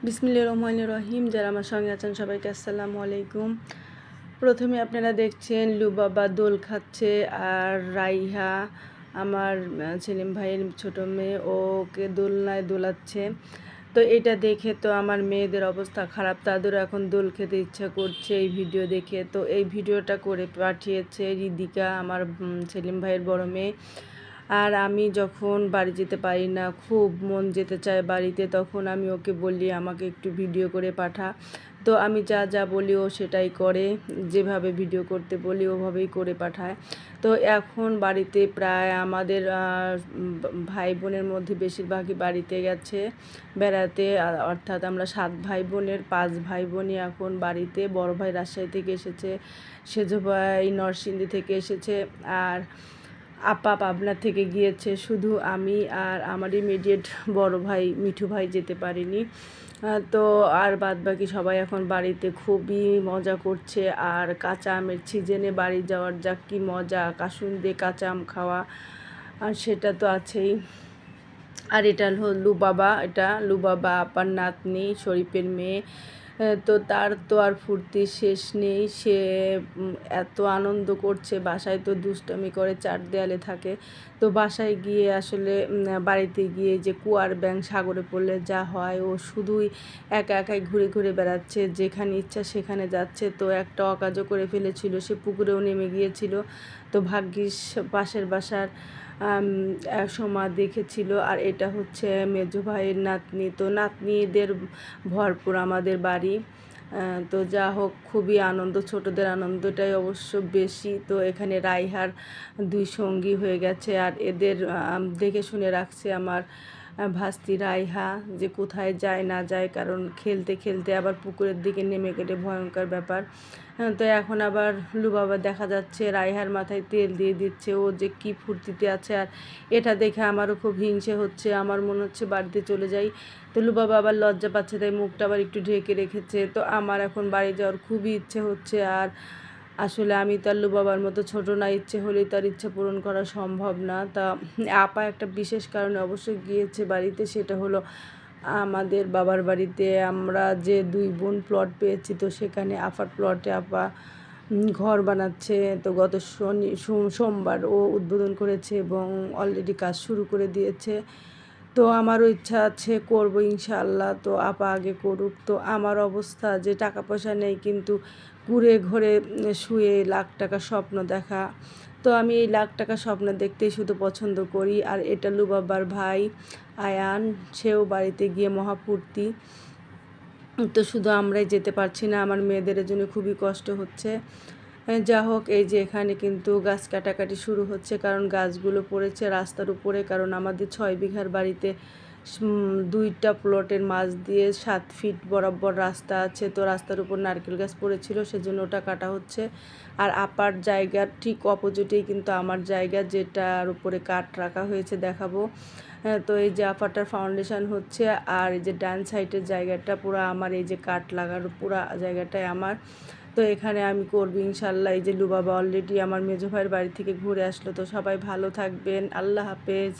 বিসমিল্লাহির রহমানির রহিম। যারা আমার সঙ্গে আছেন সবাইকে আসসালামু আলাইকুম। প্রথমে আপনারা দেখছেন লুবাবা দোল খাচ্ছে, আর রাইহা আমার সেলিম ভাইয়ের ছোটো মেয়ে ওকে দোলনায় দোলাচ্ছে। তো এটা দেখে তো আমার মেয়েদের অবস্থা খারাপ, তাদেরও এখন দোল খেতে ইচ্ছা করছে এই ভিডিও দেখে। তো এই ভিডিওটা করে পাঠিয়েছে রিদিকা, আমার সেলিম ভাইয়ের বড় মেয়ে। আর আমি যখন বাড়ি যেতে পারি না, খুব মন যেতে চায় বাড়িতে, তখন আমি ওকে বলি আমাকে একটু ভিডিও করে পাঠা। তো আমি যা যা বলি ও সেটাই করে, যেভাবে ভিডিও করতে বলি ওভাবেই করে পাঠায়। তো এখন বাড়িতে প্রায় আমাদের ভাই বোনের মধ্যে বেশিরভাগই বাড়িতে গেছে বেড়াতে, অর্থাৎ আমরা 7 ভাই বোনের 5 ভাই বোনই এখন বাড়িতে। বড় ভাই রাজশাহী থেকে এসেছে, সেজো ভাই নরসিংদী থেকে এসেছে, আর আপা পাবনা থেকে গিয়েছে। শুধু আমি আর আমার ইমিডিয়েট বড় ভাই মিঠু ভাই যেতে পারিনি। তো আর বাদ বাকি সবাই এখন বাড়িতে খুবই মজা করছে। আর কাঁচা আমের সিজনে বাড়ি যাওয়ার যা কি মজা, কাসুন্দি কাঁচা আম খাওয়া, আর সেটা তো আছেই। আর এটা লুবাবা, এটা লুবাবা আপার নাতনি, শরীফের মেয়ে। তো তার তো আর ফুর্তির শেষ নেই, সে এত আনন্দ করছে। বাসায় তো দুষ্টামি করে, চার দেয়ালে থাকে। তো বাসায় গিয়ে আসলে বাড়িতে গিয়ে যে কুয়ার ব্যাঙ সাগরে পড়লে যা হয়, ও শুধুই একা একাই ঘুরে ঘুরে বেড়াচ্ছে, যেখানে ইচ্ছা সেখানে যাচ্ছে। তো একটা অকাজও করে ফেলেছিল, সে পুকুরেও নেমে গিয়েছিল। তো ভাগ্যিস পাশের বাসার সোমা দেখেছিল। আর এটা হচ্ছে মেজো ভাইয়ের নাতনি। তো নাতনিদের ভরপুর আমাদের বাড়ি। তো যা হোক, খুবই আনন্দ, ছোটদের আনন্দটাই অবশ্য বেশি। তো এখানে রাইহার 2 সঙ্গী হয়ে গেছে, আর এদের দেখে শুনে রাখছে আমার ভাস্তি রাইহা, যে কোথায় যায় না যায়, কারণ খেলতে খেলতে আবার পুকুরের দিকে নেমে গেলে ভয়ঙ্কর ব্যাপার। তো এখন আবার লুবাবা দেখা যাচ্ছে রাইহার মাথায় তেল দিয়ে দিচ্ছে, ও যে কি ফুর্তিতে আছে। আর এটা দেখে আমারও খুব হিংসে হচ্ছে, আমার মনে হচ্ছে বাড়িতে চলে যাই। তো লুবাবা আবার লজ্জা পাচ্ছে, তাই মুখটা আবার একটু ঢেকে রেখেছে। তো আমার এখন বাড়ি যাওয়ার খুবই ইচ্ছে হচ্ছে। আর আসলে আমি তো আর লুবাবার মতো ছোটো না, ইচ্ছে হলেই তার ইচ্ছে পূরণ করা সম্ভব না। তা আপা একটা বিশেষ কারণে অবশ্যই গিয়েছে বাড়িতে, সেটা হলো আমাদের বাবার বাড়িতে আমরা যে 2 বোন প্লট পেয়েছি, তো সেখানে আপার প্লটে আপা ঘর বানাচ্ছে। তো গত সোমবার ও উদ্বোধন করেছে এবং অলরেডি কাজ শুরু করে দিয়েছে। তো আমারও ইচ্ছা আছে, করব ইনশাআল্লাহ। তো আপা আগে করুক। তো আমার অবস্থা যে টাকা পয়সা নেই, কিন্তু কুঁড়ে ঘরে শুয়ে লাখ টাকা স্বপ্ন দেখা। তো আমি এই লাখ টাকা স্বপ্ন দেখতেই শুধু পছন্দ করি। আর এটা লুবাবার ভাই আয়ান, সেও বাড়িতে গিয়ে মহাফূর্তি। তো শুধু আমরাই যেতে পারছি না, আমার মেয়েদের জন্য খুবই কষ্ট হচ্ছে। যা হোক, এই যে এখানে কিন্তু গাছ কাটাকাটি শুরু হচ্ছে, কারণ গাছগুলো পড়েছে রাস্তার উপরে। কারণ আমাদের 6 বিঘার বাড়িতে 2টা প্লটের মাঝ দিয়ে 7 ফিট বরাবর রাস্তা আছে। তো রাস্তার উপর নারকেল গাছ পড়েছিল, সেজন্য ওটা কাটা হচ্ছে। আর আপার জায়গার ঠিক অপোজিটেই কিন্তু আমার জায়গা, যেটার উপরে কাঠ রাখা হয়েছে, দেখাবো। তো এই যে আপাটার ফাউন্ডেশন হচ্ছে, আর এই যে ডান সাইডের জায়গাটা পুরো আমার, এই যে কাঠ লাগানো পুরো জায়গাটাই আমার। তো এখানে আমি করবো ইনশাল্লাহ। এই যে লুবাবা অলরেডি আমার মেজো ভাইয়ের বাড়ি থেকে ঘুরে আসলো। তো সবাই ভালো থাকবেন, আল্লাহ হাফেজ।